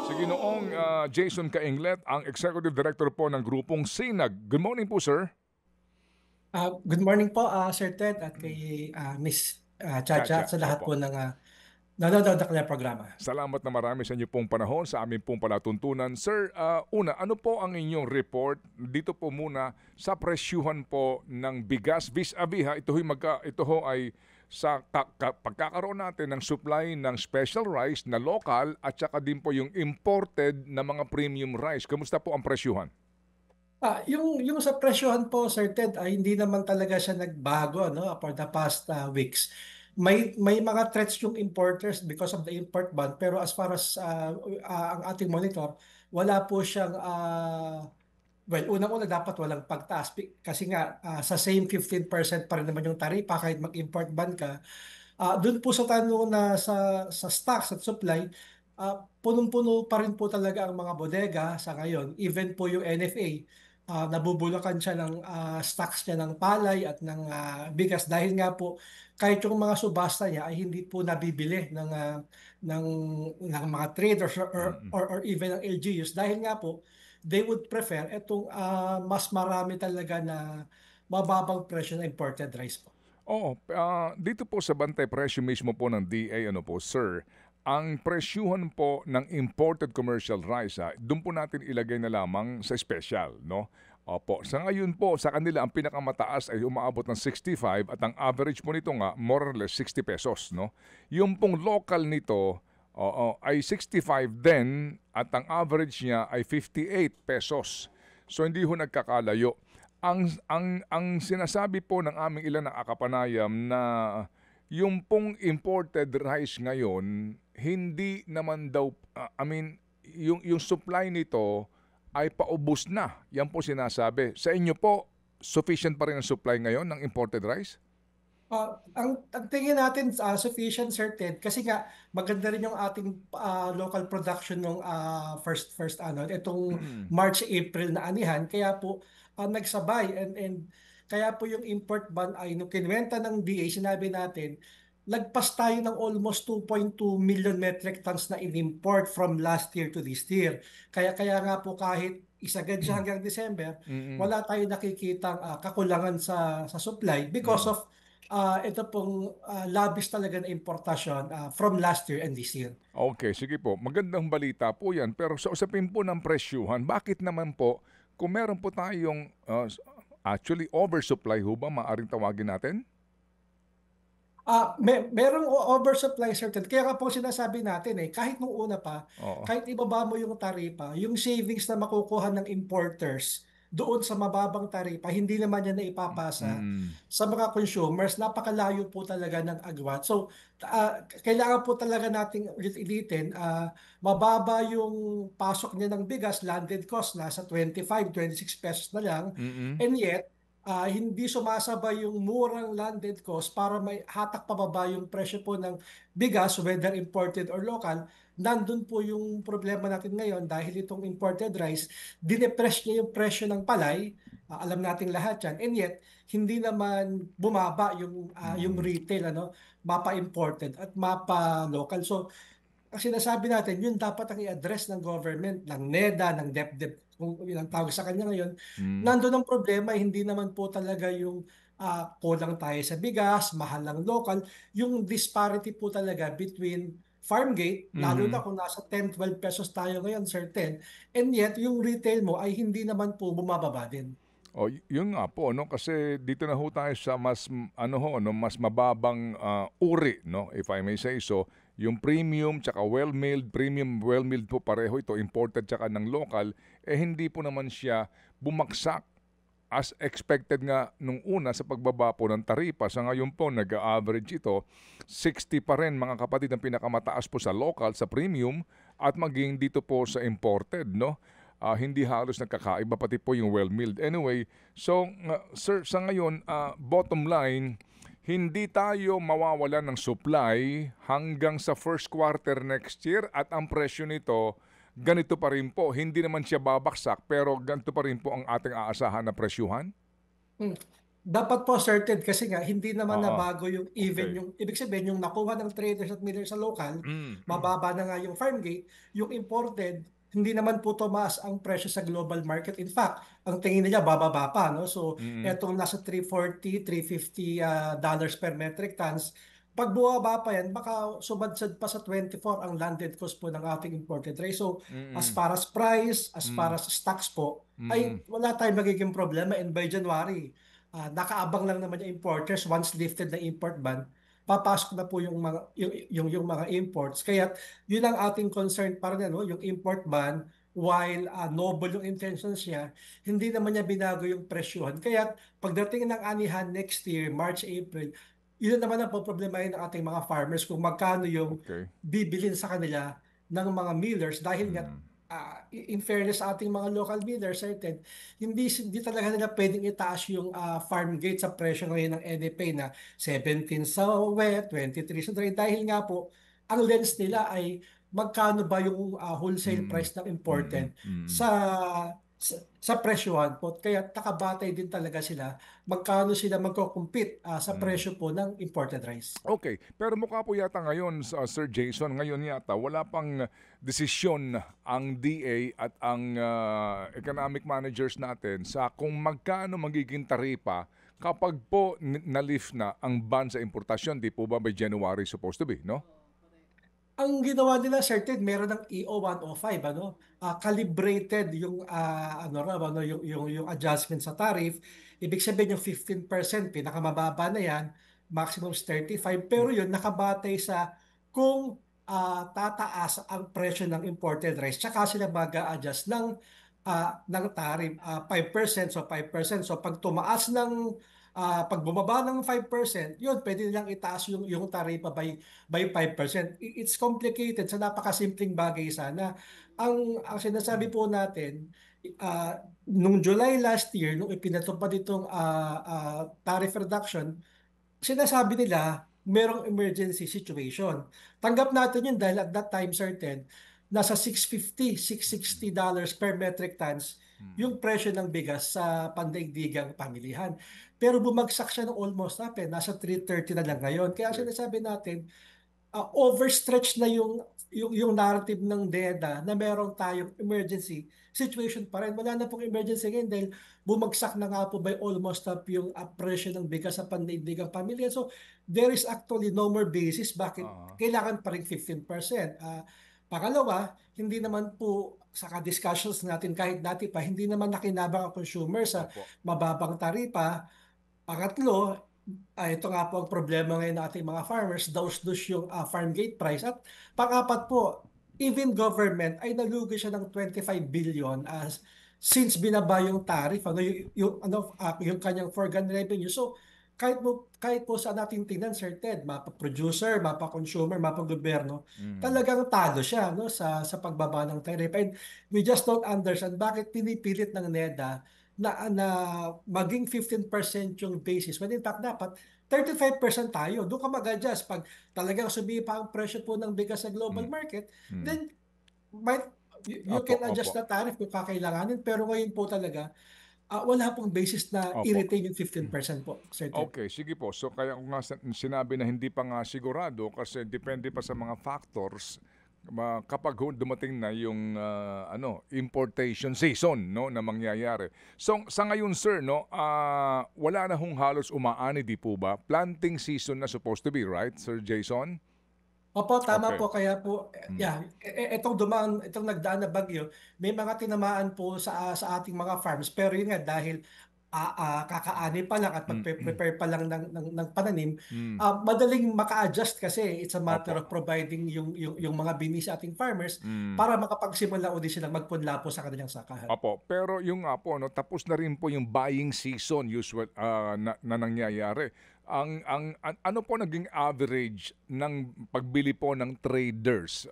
Si Ginoong Jason Cainglet, ang Executive Director po ng grupong Sinag. Good morning po, sir. Good morning po, Sir Ted at kay Miss Chacha Chacha, at sa lahat opo. po ng nanonood ng kanilang programa. Salamat na marami sa inyo pong panahon, sa aming pong palatuntunan. Sir, una, ano po ang inyong report dito po muna sa presyuhan po ng bigas vis-a-vis ito ho ay sa pagkakaroon natin ng supply ng special rice na local at saka din po yung imported na mga premium rice. Kamusta po ang presyuhan? Yung sa presyohan po, Sir Ted, ay hindi naman talaga siya nagbago no, for the past weeks. May mga threats yung importers because of the import ban, pero as far as ang ating monitor, wala po siyang well, unang-una dapat walang pagtaas kasi nga sa same 15% pa rin naman yung taripa kahit mag-import ban ka. Doon po sa tanong na sa stocks at supply, punong-puno pa rin po talaga ang mga bodega sa ngayon. Even po yung NFA, nabubulakan siya ng stocks niya ng palay at ng bigas dahil nga po kahit yung mga subasta niya ay hindi po nabibili ng, ng mga traders or even ng LGUs dahil nga po they would prefer itong mas marami talaga na mababang presyo na imported rice po. Oo, dito po sa bantay presyo mismo po ng DA, ano po, sir, ang presyuhan po ng imported commercial rice, doon po natin ilagay na lamang sa special, no? Opo, sa ngayon po, sa kanila, ang pinakamataas ay umaabot ng 65 at ang average po nito nga, more or less 60 pesos, no? Yung pong local nito, ay 65 din at ang average niya ay 58 pesos. So hindi ho nagkakalayo. Ang sinasabi po ng aming ilan na akapanayam na yung pong imported rice ngayon, hindi naman daw, yung supply nito ay paubos na. Yan po sinasabi. Sa inyo po, sufficient pa rin ang supply ngayon ng imported rice? Ang tingin natin sufficient certain kasi nga maganda rin yung ating local production nung first itong March April na anihan kaya po nagsabay and kaya po yung import ban ay nung kinwenta ng DA sinabi natin lagpas tayo ng almost 2.2 million metric tons na in-import from last year to this year. Kaya nga po kahit isagad siya hanggang December, Mm-mm. wala tayong nakikitang kakulangan sa supply because Mm. of ito pong labis talaga na importasyon from last year and this year. Okay, sige po. Magandang balita po yan. Pero sa usapin po ng presyuhan, bakit naman po, kung meron po tayong actually oversupply ho ba, maaring tawagin natin? Merong oversupply certain. Kaya nga po sinasabi natin kahit nung una pa, Oo. kahit ibaba mo yung taripa, yung savings na makukuha ng importers doon sa mababang taripa, hindi naman yan na ipapasa Mm. sa mga consumers. Napakalayo po talaga ng agwat. So, kailangan po talaga nating ulit-ulitin, mababa yung pasok niya ng bigas, landed cost nasa 25, 26 pesos na lang. Mm. And yet, hindi sumasabay yung murang landed cost para may hatak pababa yung presyo po ng bigas, whether imported or local. Nandun po yung problema natin ngayon dahil itong imported rice, dinepress niya yung presyo ng palay. Alam nating lahat yan. And yet, hindi naman bumaba yung Mm. retail, mapa imported at mapa local. So, ang sinasabi natin, yun dapat ang i-address ng government, ng NEDA, ng DepEd, kung yun ang tawag sa kanya ngayon. Mm. Nandun ang problema, hindi naman po talaga yung kulang tayo sa bigas, mahal ang local. Yung disparity po talaga between farm gate, lalo na Mhm. kung nasa 10, 12 pesos tayo ngayon, certain. And yet, yung retail mo ay hindi naman po bumababa din. Yun nga po, no, kasi dito na ho tayo sa mas ano ho, no, mas mababang uri, no, if I may say so, yung premium tsaka well-milled, premium well-milled po pareho ito, imported tsaka ng local, hindi po naman siya bumagsak as expected nga nung una sa pagbaba po ng taripa. Sa ngayon po, nag-average ito, 60 pa rin mga kapatid ang pinakamataas po sa local, sa premium, at maging dito po sa imported, no? Hindi halos nagkakaiba, pati po yung well-milled. Anyway, so, sir, sa ngayon, bottom line, hindi tayo mawawala ng supply hanggang sa first quarter next year at ang presyo nito, ganito pa rin po. Hindi naman siya babaksak pero ganito pa rin po ang ating aasahan na presyuhan? Hmm. Dapat po certain kasi nga hindi naman Oo, nabago yung even okay. yung ibig sabihin yung nakuha ng traders at millers sa local, Mm. mababa na nga yung farm gate, yung imported hindi naman po tumaas ang presyo sa global market. In fact, ang tingin nila bababa pa, no? So, Mm. etong nasa 340, 350 dollars per metric tons, pag bumaba pa yan, baka sumadsad pa sa 24 ang landed cost po ng ating imported rice. So, as Mm. far as price, as far Mm. as stocks po, Mm. ay wala tayong magiging problema and by January nakaabang lang naman yung importers once lifted na import ban, papasok na po yung mga yung mga imports. Kaya yun ang ating concern para no, yung import ban while noble yung intentions niya, hindi naman niya binago yung presyohan. Kaya pagdating ng anihan next year, March, April, yun naman ang problemahin ng ating mga farmers kung magkano yung Okay. bibilin sa kanila ng mga millers dahil nga Mm. in fairness sa ating mga local millers, certain, hindi talaga nila pwedeng itaas yung farm gate sa presyo ngayon ng NFA na 17 sa wet, 23 sa dry dahil nga po ang lens nila ay magkano ba yung wholesale Mm. price ng Mm. imported Mm. sa presyohan po. Kaya nakabatay din talaga sila magkano sila magko-compete sa Mm. presyo po ng imported rice. Okay, pero mukha po yata ngayon sa Sir Jason, ngayon yata wala pang desisyon ang DA at ang economic managers natin sa kung magkano magiging taripa kapag po na-lift na ang ban sa importasyon. Di po ba by January supposed to be, no? Ang ginawa nila certain meron ng EO 105 ano calibrated yung ano raw ano yung adjustment sa tariff. Ibig sabihin yung 15% pinakamababa na yan, maximum is 35 pero yun nakabatay sa kung tataas ang presyo ng imported rice tsaka sila mag-a-adjust ng tariff 5% so 5% so pag tumaas ng pag bumaba ng 5%, yun, pwede nilang itaas yung taripa by 5%. It's complicated sa napakasimpleng bagay sana. Ang sinasabi po natin, nung July last year, nung ipinatupad itong tariff reduction, sinasabi nila merong emergency situation. Tanggap natin yun dahil at that time certain, nasa 650, $660 per metric tons yung presyo ng bigas sa pandaigdigang pamilihan. Pero bumagsak siya ng almost nasa 330 na lang ngayon. Kaya Okay. sinasabi natin, overstretch na yung narrative ng DEDA na meron tayong emergency situation pa rin. Wala na pong emergency ngayon dahil bumagsak na nga po by almost up yung presyo ng bigas sa pandaigdigang pamilya. So there is actually no more basis bakit Ah, kailangan pa rin 15%. Pangalawa, hindi naman po sa discussions natin kahit dati pa, hindi naman nakinabang ang consumer sa opo. mababang taripa. Pangatlo, ito nga po ang problema ngayon ng ating mga farmers, daus-dus yung farm gate price. At pangapat po, even government ay nalugi siya ng 25 billion since binaba yung tariff, yung kanyang foregone revenue. So, kahit po sa nating tingnan, Sir Ted, mapa-producer, mapa-consumer, mapa-gobyerno, Mm. talagang talo siya no, sa pagbaba ng tariff. And we just don't understand bakit pinipilit ng NEDA na maging 15% yung basis when in fact dapat 35% tayo. Doon ka mag-adjust. Pag talagang sumipa ang presyo po ng bigas sa global Mm. market, Mm. then might, you Opo, can adjust opo. the tariff kung kakailanganin. Pero ngayon po talaga, wala pong basis na Opo. i-retain yung 15% po, certain. Okay, sige po. So kaya ko nga sinabi na hindi pa nga sigurado kasi depende pa sa mga factors kapag dumating na yung importation season no na mangyayari. So sa ngayon sir no, wala na hong halos umaani di po ba? Planting season na supposed to be, right, Sir Jason? Opo, tama Okay. po. Kaya po, Mm. yeah, itong nagdaan na bagyo, may mga tinamaan po sa ating mga farms. Pero yun nga, dahil kakaani pa lang at Mm. magpe-prepare pa lang ng pananim, Mm. madaling maka-adjust kasi it's a matter Opo. of providing yung mga bini sa ating farmers Mm. para makapagsimula uli silang magpunla po sa kanilang sakahan. Opo, pero yung nga po no, tapos na rin po yung buying season usual na nangyayari. Ano po naging average ng pagbili po ng traders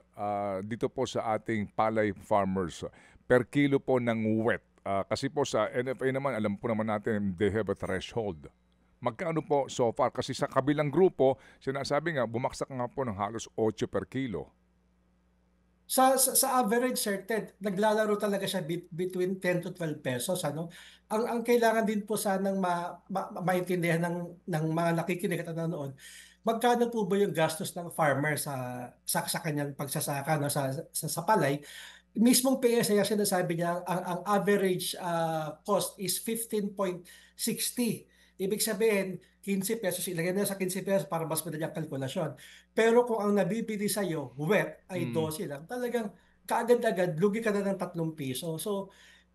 dito po sa ating palay farmers per kilo po ng wheat? Kasi po sa NFA naman alam po naman natin they have a threshold. Magkano po so far? Kasi sa kabilang grupo, sinasabi nga, bumaksak nga po ng halos 8 per kilo. Sa average, Sir Ted, naglalaro talaga siya between 10 to 12 pesos, ano? Ang kailangan din po sanang maintindihan ng mga nakikinig at nanonood, magkano po ba yung gastos ng farmer sa kanyang pagsasaka, no, sa palay? Mismong PSA ang sinasabi niya, ang average cost is 15.60. Ibig sabihin, 15 pesos, ilagay na sa 15 pesos para mas madali ang kalkulasyon. Pero kung ang nabibili sa'yo, wet, ay Mm, 12 lang, talagang kaagad-agad, lugi ka na ng 3 piso. So,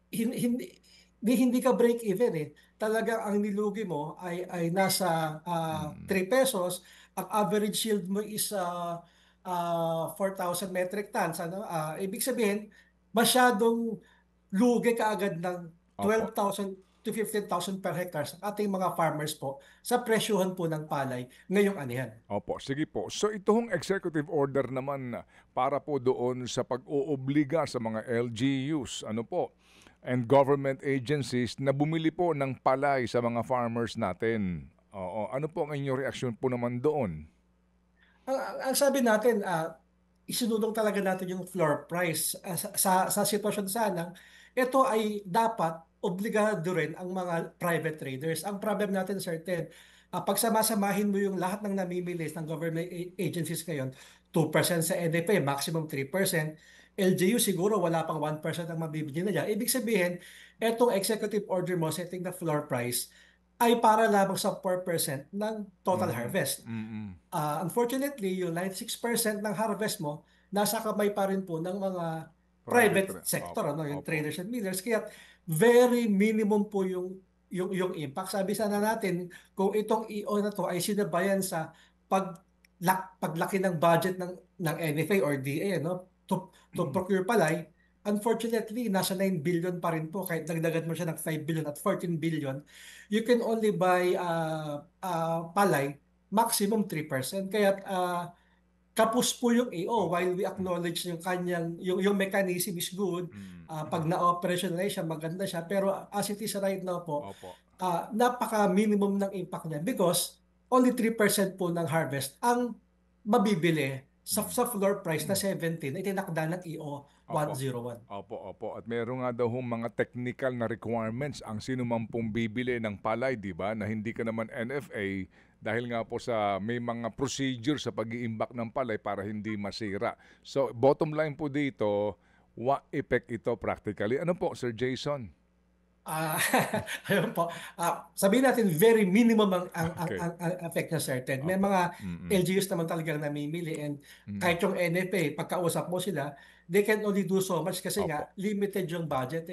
hindi, hindi ka break even eh. Talagang ang nilugi mo ay nasa mm. 3 pesos. Ang average yield mo is 4,000 metric tons. Ano? Ibig sabihin, masyadong lugi ka agad ng Opo. 12,000 to 15,000 per hectare sa ating mga farmers po sa presyuhan po ng palay ngayong anihan. Opo, sige po. So ito hong executive order naman para po doon sa pag-oobliga sa mga LGUs, ano po, and government agencies na bumili po ng palay sa mga farmers natin. Oo, ano po ang inyong reaksyon po naman doon? Ang sabi natin, isinulong talaga natin yung floor price. Sa sitwasyon sana, ito ay dapat obligado rin ang mga private traders. Ang problem natin, Sir Ted, pag samasamahin mo yung lahat ng namimili ng government agencies ngayon, 2% sa NFA, maximum 3%. LGU siguro wala pang 1% ang mabibili nila. Ibig sabihin, etong executive order mo setting the floor price ay para lamang sa 4% ng total Mhm, harvest. mm. Unfortunately, yung 96% ng harvest mo, nasa kamay pa rin po ng mga Private private sector, opo, ano, yung opo. traders and millers. Kaya very minimum po yung impact. Sabi sana natin, kung itong EO na to ay sinabayan sa paglaki ng budget ng NFA or DA, ano, to procure palay, unfortunately, nasa 9 billion pa rin po. Kahit dagdagan mo siya ng 5 billion at 14 billion, you can only buy palay maximum 3%. Kaya kapos po yung AO Opo. while we Mm, acknowledge yung kanyang yung mechanism is good. mm. Pag na-operationalize siya, maganda siya. Pero as it is right now po, Opo. napaka-minimum ng impact niya because only 3% po ng harvest ang mabibili sa Mm. floor price na 17 ay tinakda ng EO Opo. 101. Opo, opo. At meron nga daw hong mga technical na requirements ang sino man pong bibili ng palay, di ba? Na hindi ka naman NFA dahil nga po sa may mga procedure sa pag-iimbak ng palay para hindi masira. So, bottom line po dito, what effect ito practically? Ano po, Sir Jason? Ah, ayun po. Sabihin natin very minimum Okay. ang effect niya, Sir Ted. May Opo. mga Mm-mm. LGUs naman talagang namimili and Mm. kahit yung NFA, pagkausap mo sila, they can only do so much kasi Opo. nga limited yung budget.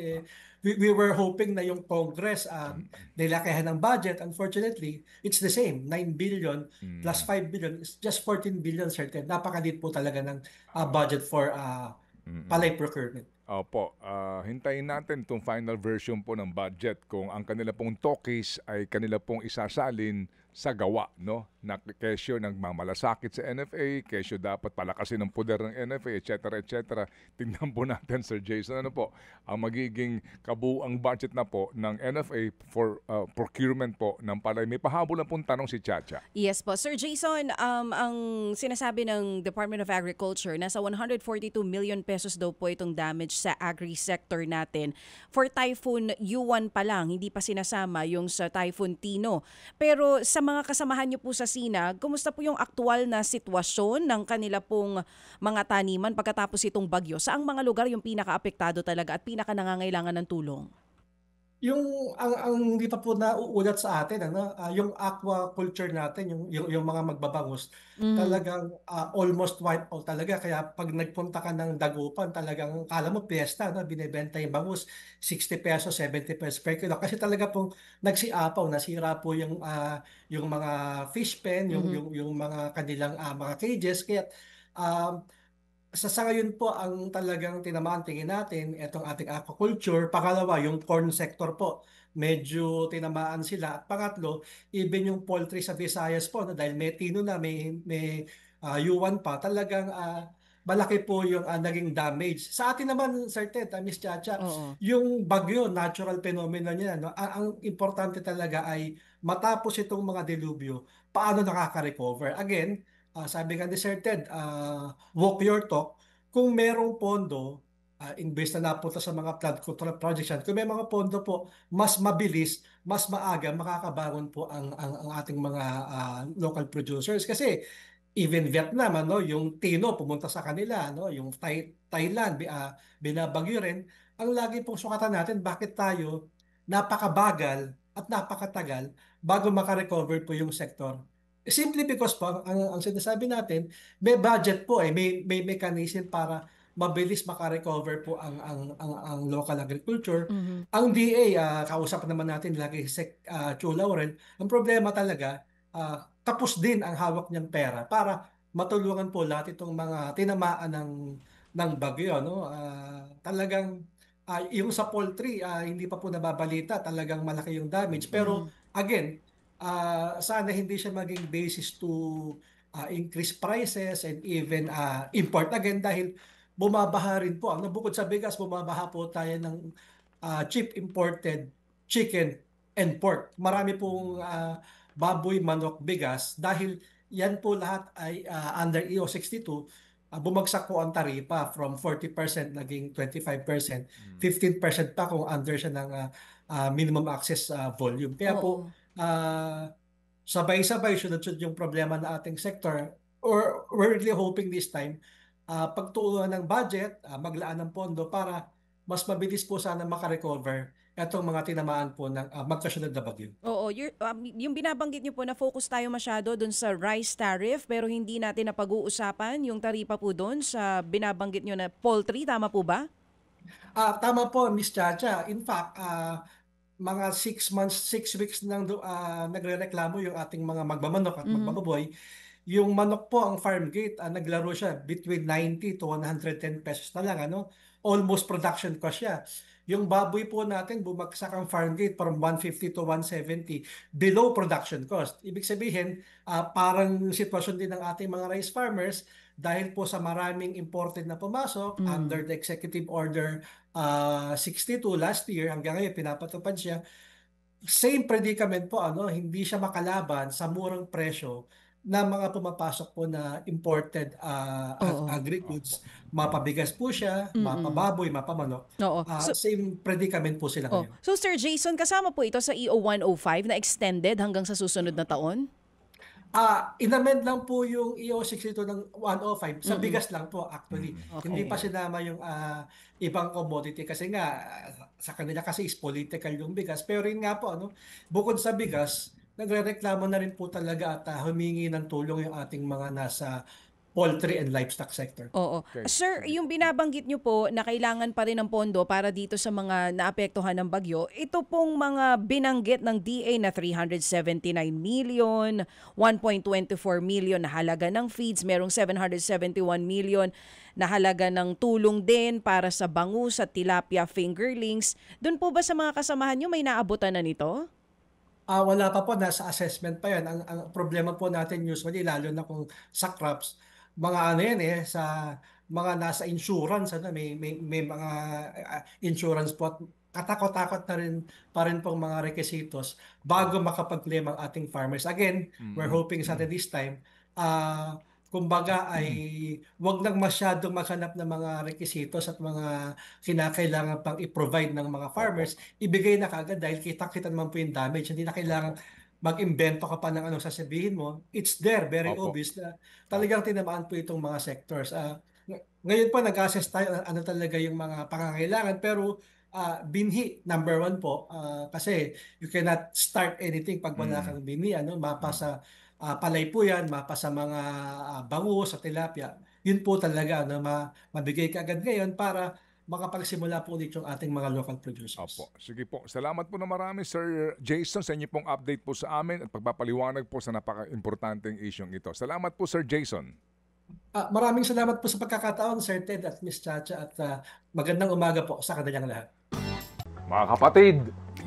We were hoping na yung Congress Mm. nilakihan ng budget. Unfortunately, it's the same. 9 billion plus Mm. 5 billion is just 14 billion, Sir Ted. Napakaliit po talaga ng Ah, budget for mm. palay procurement. Opo, hintayin natin itong final version po ng budget kung ang kanila pong talkies ay kanila pong isasalin sa gawa, no? Na kesyo nagmamalasakit sa NFA, kesyo dapat palakasin ang poder ng NFA, etc. etc. Tingnan po natin, Sir Jason, ano po ang magiging kabuuang budget na po ng NFA for procurement po ng palay. May pahabol na pong tanong si Chacha. Yes po. Sir Jason, ang sinasabi ng Department of Agriculture, nasa 142 million pesos daw po itong damage sa agri-sector natin. For Typhoon Yuan pa lang, hindi pa sinasama yung sa Typhoon Tino. Pero sa mga kasamahan niyo po sa SINAG, kumusta po yung aktual na sitwasyon ng kanila pong mga taniman pagkatapos itong bagyo? Saang mga lugar yung pinaka-apektado talaga at pinaka-nangangailangan ng tulong? Ang hindi pa po nauulat sa atin, ano, yung aquaculture natin, yung mga magbabangus, Mhm. talagang almost wipe out talaga. Kaya pag nagpunta ka ng Dagupan, talagang kala mo piyesta, no? Binebenta yung bangus, 60 pesos, 70 pesos per kilo. Kasi talaga pong nagsiapaw, nasira po yung mga fish pen, Mhm. yung mga kanilang mga cages. Kaya um, sa ngayon po ang talagang tinamaan tingin natin itong ating aquaculture. Pangalawa, yung corn sector po. Medyo tinamaan sila. At pangatlo, even yung poultry sa Visayas po, no, dahil may tino na, may yuwan pa, talagang malaki po yung naging damage. Sa atin naman, Sir Ted, Miss Chacha, Oo. yung bagyo, natural phenomenon niya. No? Ang importante talaga ay matapos itong mga delubyo, paano nakaka-recover. Again, sabi nga ni Sir Ted, walk your talk. kung merong pondo, imbes na napunta sa mga flood control projects yan, kung may mga pondo po, mas mabilis, mas maaga makakabangon po ang ating mga local producers. Kasi even Vietnam, ano, yung Tino pumunta sa kanila, no, yung Thailand, binabagyo rin. Ang lagi pong sukatan natin, bakit tayo napakabagal at napakatagal bago makarecover po yung sektor. Simply because po, ang sinasabi natin, may budget po, may mechanism para mabilis makarecover po ang local agriculture. Mhm. Ang DA, kausap naman natin lagi si Chu Lauren, ang problema talaga, tapos din ang hawak niyang pera para matulungan po lahat itong mga tinamaan ng bagyo, no? Talagang yung sa poultry, hindi pa po nababalita, talagang malaki yung damage. Pero Mhm. again, sana hindi siya maging basis to increase prices and even import again dahil bumabaha rin po. Bukod sa bigas, bumabaha po tayo ng cheap imported chicken and pork. Marami pong baboy, manok, bigas dahil yan po lahat ay under EO 62. Bumagsak po ang taripa from 40% naging 25%, 15% pa kung under siya ng minimum access volume. Kaya po Oo. sabay-sabay sunod-sunod yung problema na ating sector, or we're really hoping this time pagtuunan ng budget, maglaan ng pondo para mas mabilis po sana makarecover itong mga tinamaan po ng magkasunod na bagyo. Oo, yung binabanggit niyo po na focus tayo masyado dun sa rice tariff pero hindi natin napag-uusapan yung taripa po dun sa binabanggit niyo na poultry, tama po ba? Tama po, Miss Chacha. In fact, mga 6 months, 6 weeks nang nagrereklamo yung ating mga magmamanok at Mhm. magbababoy. Yung manok po, ang farm gate, naglaro siya between 90 to 110 pesos na lang, ano? Almost production cost siya. Yung baboy po natin, bumagsak ang farm gate from 150 to 170, below production cost. Ibig sabihin, parang sitwasyon din ng ating mga rice farmers dahil po sa maraming imported na pumasok under Mm. the Executive Order 62 last year, hanggang ngayon pinapatupad siya. Same predicament po, ano, hindi siya makalaban sa murang presyo na mga pumapasok po na imported Oo. agri-goods. Mapabigas po siya, Mm. mapababoy, mapamanok. Oo. So, Same predicament po sila oh. ngayon. So Sir Jason, kasama po ito sa EO 105 na extended hanggang sa susunod na taon? Inamend lang po yung EO 62 ng 105 sa Mm. bigas lang po actually. Hindi pa Okay. sinama yung ibang commodity kasi nga sa kanila kasi is political yung bigas. Pero yun nga po, ano, bukod sa bigas, nagrereklamo na rin po talaga at humingi ng tulong yung ating mga nasa poultry and livestock sector. Oo. Okay, Sir, sige. yung binabanggit niyo po na kailangan pa rin ng pondo para dito sa mga naapektuhan ng bagyo, ito pong mga binanggit ng DA na 379 million, 1.24 million na halaga ng feeds, merong 771 million na halaga ng tulong din para sa bangus at tilapia fingerlings. Doon po ba sa mga kasamahan niyo may naabutan na nito? Wala pa po, nasa assessment pa yan. Ang problema po natin usually, lalo na kung sa crops, mga ano yan sa mga nasa insurance, ano, may mga insurance po at katakot-takot na rin pa rin pong mga requisitos bago makapag-claim ang ating farmers. Again, we're hoping sa this time, kumbaga ay wag lang masyadong maghanap ng mga requisitos at mga kinakailangan pang i-provide ng mga Opo. farmers, ibigay na kagad dahil kita-kita naman po yung damage. Hindi na kailangan Opo. mag-imbento ka pa ng anong sasabihin mo. It's there, very Opo. obvious na Opo. talagang tinamaan po itong mga sectors. Ngayon po nag-assess tayo ano talaga yung mga pangangailangan, pero binhi, number one po, kasi you cannot start anything pag wala Mm. kang binhi. Ano, mapa Mm. sa palay po yan, mapa sa mga bangus, sa tilapia. Yun po talaga, ano, mabigay ka agad ngayon para makapagsimula po ulit yung ating mga local producers. Opo. Sige po. Salamat po na marami, Sir Jason, sa inyo pong update po sa amin at pagpapaliwanag po sa napaka-importanteng isyong ito. Salamat po, Sir Jason. Maraming salamat po sa pagkakataon, Sir Ted at Miss Chacha, at magandang umaga po sa kanilang lahat. Mga kapatid,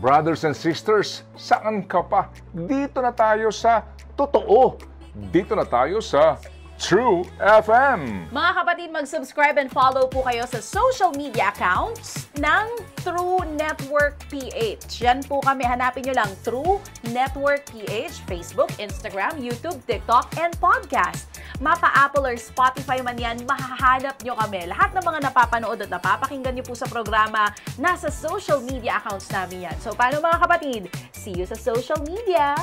brothers and sisters, saan ka pa? Dito na tayo sa totoo. Dito na tayo sa True FM. Mga kapatid, mag-subscribe and follow po kayo sa social media accounts ng True Network PH. Yan po kami. Hanapin nyo lang True Network PH, Facebook, Instagram, YouTube, TikTok, and podcast. Mapa Apple or Spotify man yan, mahahanap nyo kami. Lahat ng mga napapanood at napapakinggan nyo po sa programa, nasa social media accounts namin yan. So, paano mga kapatid? See you sa social media!